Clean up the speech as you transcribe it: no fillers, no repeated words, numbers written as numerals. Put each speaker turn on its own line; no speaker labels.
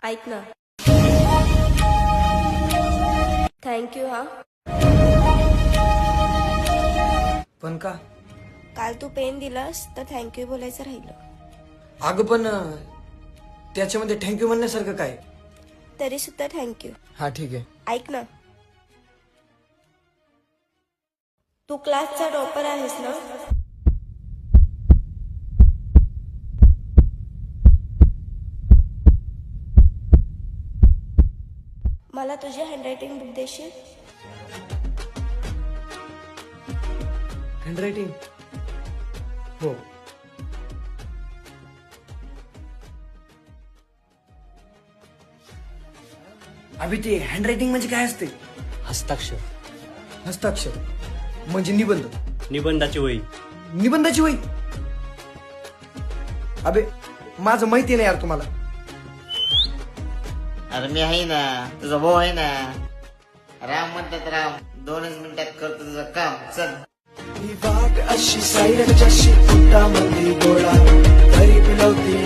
ऐक ना, थँक्यू हा.
पण का?
काल तू पेन दिलास तर थँक्यू बोलायचं राहिलं.
अगं पण त्याच्यामध्ये थँक्यू म्हणण्यासारखं काय?
तरी सुद्धा थँक्यू.
हा ठीक आहे.
ऐक ना, तू क्लासचा टॉपर आहेस ना? मला तुझी हँडरायटिंग बुक देशील?
हँडरायटिंग? हो. अभि ते हँडरायटिंग म्हणजे काय असते?
हस्ताक्षर.
हस्ताक्षर म्हणजे निबंध.
निबंधाची वही.
निबंधाची वही? अबे माझं माहिती नाही यार तुम्हाला.
अरे मी आहे ना, तुझा भाऊ आहे ना. राम म्हणतात राम, 2च मिनिटात करतो तुझं काम. चल.
ही वाट अशी सायरकची पोटामध्ये गोळा तरी पिलवती